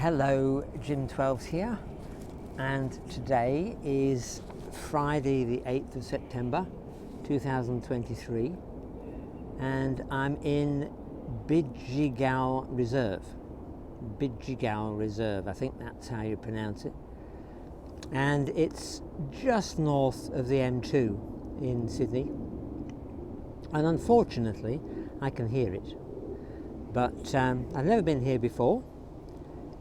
Hello, Jim 12's here, and today is Friday the 8th of September 2023, and I'm in Caviezel Reserve. Caviezel Reserve, I think that's how you pronounce it. And it's just north of the M2 in Sydney. And unfortunately, I can hear it. But I've never been here before.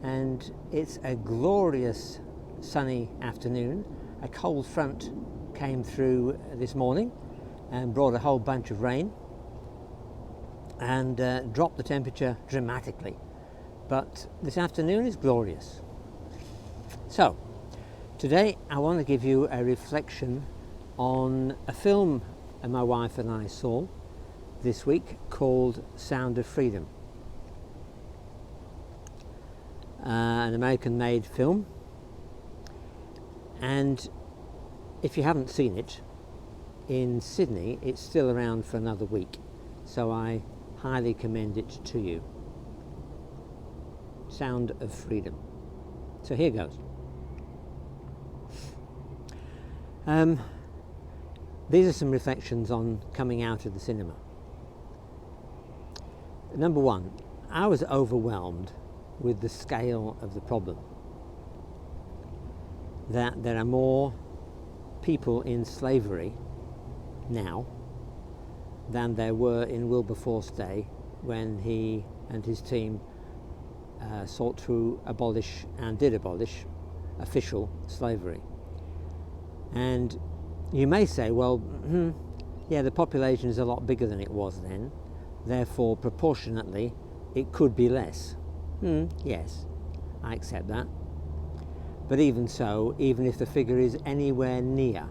And it's a glorious sunny afternoon. A cold front came through this morning and brought a whole bunch of rain and dropped the temperature dramatically. But this afternoon is glorious. So today I want to give you a reflection on a film my wife and I saw this week called Sound of Freedom. An American-made film, and if you haven't seen it, in Sydney it's still around for another week, so I highly commend it to you. Sound of Freedom. So here goes. These are some reflections on coming out of the cinema. Number one, I was overwhelmed with the scale of the problem. That there are more people in slavery now than there were in Wilberforce's day when he and his team sought to abolish and did abolish official slavery. And you may say, well, yeah, the population is a lot bigger than it was then, therefore proportionately it could be less. Yes, I accept that. But even so, even if the figure is anywhere near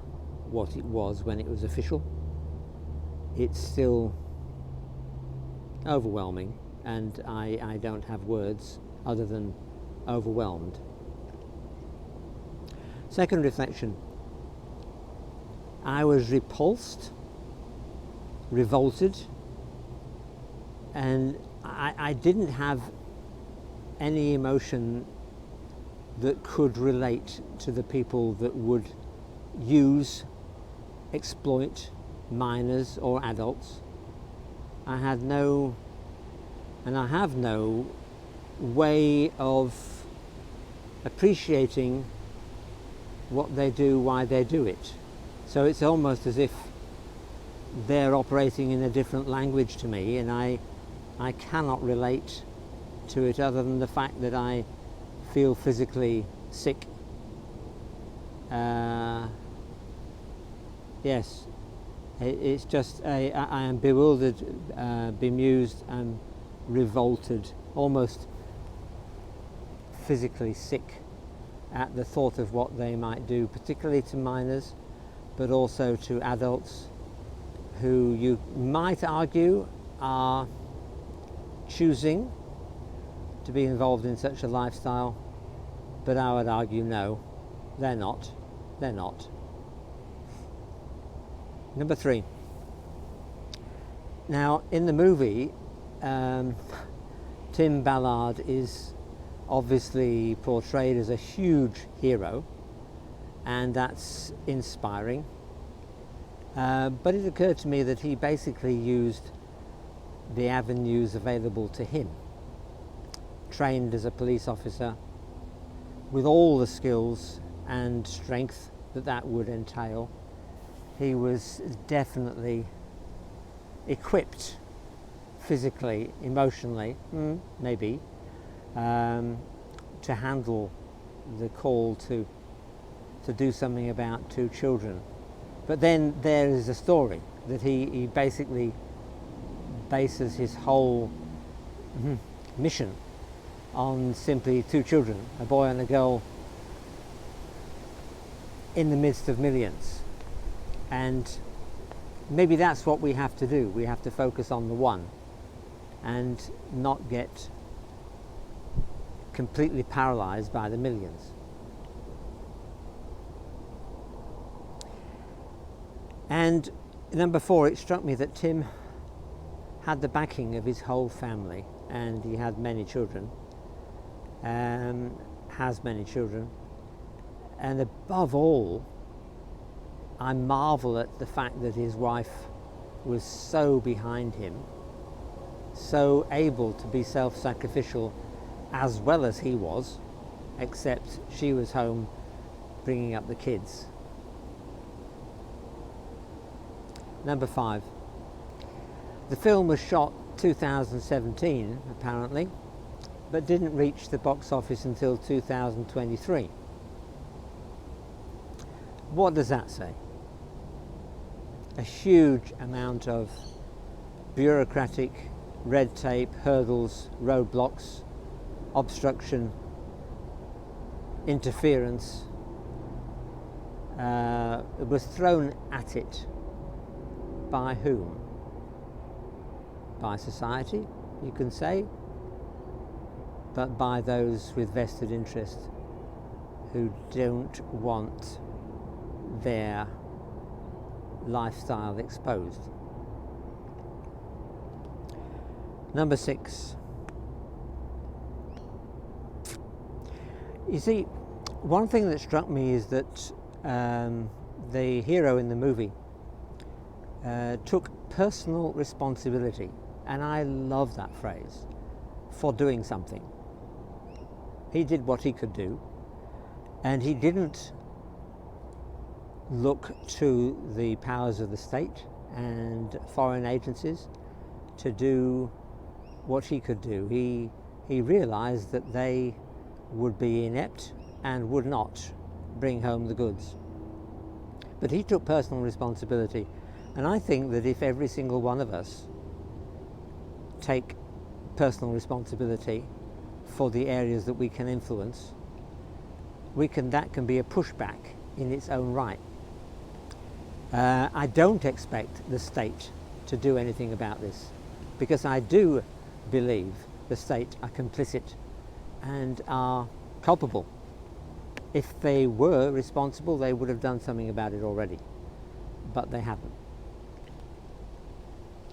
what it was when it was official, it's still overwhelming, and I don't have words other than overwhelmed. Second reflection, I was repulsed, revolted, and I didn't have any emotion that could relate to the people that would use, exploit minors or adults. I had no, and I have no way of appreciating what they do, why they do it. So it's almost as if they're operating in a different language to me, and I cannot relate to it other than the fact that I feel physically sick. Yes, it's just I am bewildered, bemused and revolted, almost physically sick at the thought of what they might do, particularly to minors, but also to adults who you might argue are choosing to be involved in such a lifestyle, but I would argue no, they're not. Number three. Now, in the movie, Tim Ballard is obviously portrayed as a huge hero, and that's inspiring. But it occurred to me that he basically used the avenues available to him. Trained as a police officer with all the skills and strength that would entail, he was definitely equipped physically, emotionally, maybe, to handle the call to do something about two children. But then there is a story that he basically bases his whole mission on simply two children, a boy and a girl, in the midst of millions. And maybe that's what we have to do. We have to focus on the one and not get completely paralyzed by the millions. And number four, it struck me that Tim had the backing of his whole family, and he had many children, has many children, and above all, I marvel at the fact that his wife was so behind him, so able to be self-sacrificial as well as he was, except she was home bringing up the kids. Number 5. The film was shot 2017 apparently, but didn't reach the box office until 2023. What does that say? A huge amount of bureaucratic red tape, hurdles, roadblocks, obstruction, interference was thrown at it. By whom? By society, you can say, but by those with vested interest who don't want their lifestyle exposed. Number 6. You see, one thing that struck me is that the hero in the movie took personal responsibility, and I love that phrase, for doing something. He did what he could do, and he didn't look to the powers of the state and foreign agencies to do what he could do. He realized that they would be inept and would not bring home the goods. But he took personal responsibility, and I think that if every single one of us take personal responsibility for the areas that we can influence, that can be a pushback in its own right. I don't expect the state to do anything about this, because I do believe the state are complicit and are culpable. If they were responsible, they would have done something about it already, but they haven't.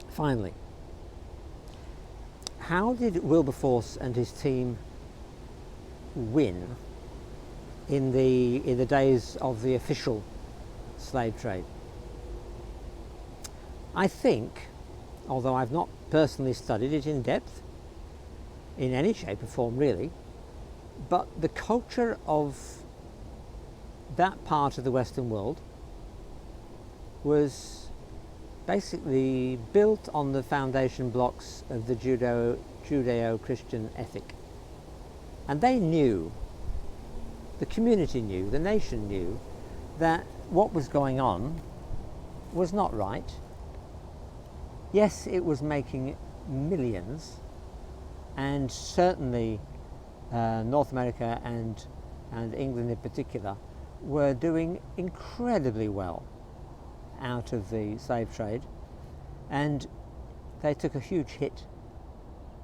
Finally, how did Wilberforce and his team win in the days of the official slave trade? I think, although I've not personally studied it in depth, in any shape or form really, but the culture of that part of the Western world was basically built on the foundation blocks of the judeo-Christian ethic. And they knew, the community knew, the nation knew, that what was going on was not right. Yes, it was making millions, and certainly North America and England in particular were doing incredibly well out of the slave trade, and they took a huge hit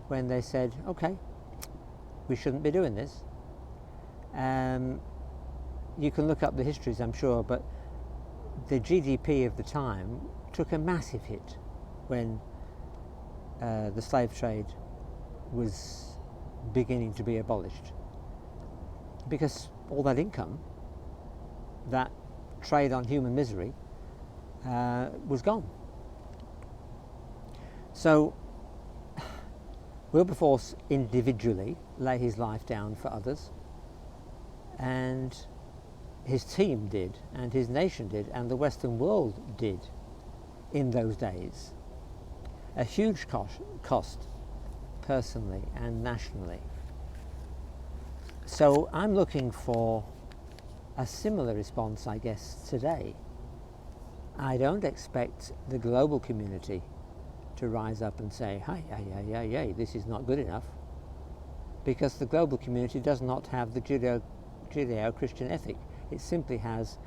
when they said, okay, we shouldn't be doing this. You can look up the histories, I'm sure, but the GDP of the time took a massive hit when the slave trade was beginning to be abolished, because all that income, that trade on human misery, was gone. So Wilberforce individually lay his life down for others, and his team did, and his nation did, and the Western world did in those days. A huge cost personally and nationally. So I'm looking for a similar response, I guess, today. I don't expect the global community to rise up and say, hey, this is not good enough, because the global community does not have the judeo-Christian ethic. It simply has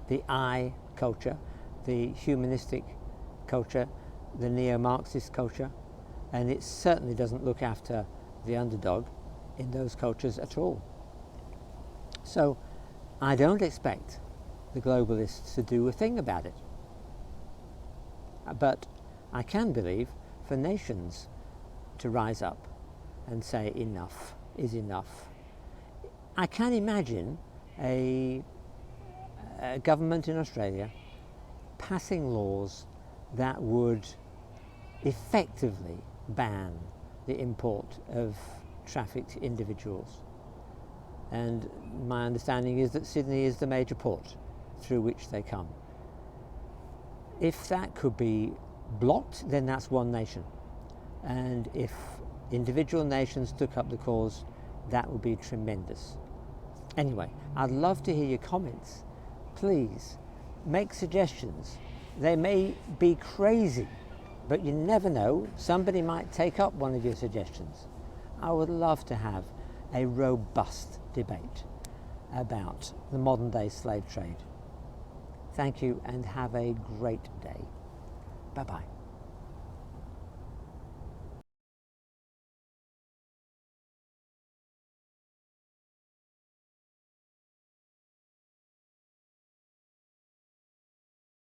the I culture, the humanistic culture, the neo-Marxist culture, and it certainly doesn't look after the underdog in those cultures at all. So I don't expect the globalists to do a thing about it. But I can believe for nations to rise up and say enough is enough. I can imagine a government in Australia passing laws that would effectively ban the import of trafficked individuals. And my understanding is that Sydney is the major port through which they come. If that could be blocked, then that's one nation. And if individual nations took up the cause, that would be tremendous. Anyway, I'd love to hear your comments. Please make suggestions. They may be crazy, but you never know. Somebody might take up one of your suggestions. I would love to have a robust debate about the modern day slave trade. Thank you and have a great day. Bye-bye.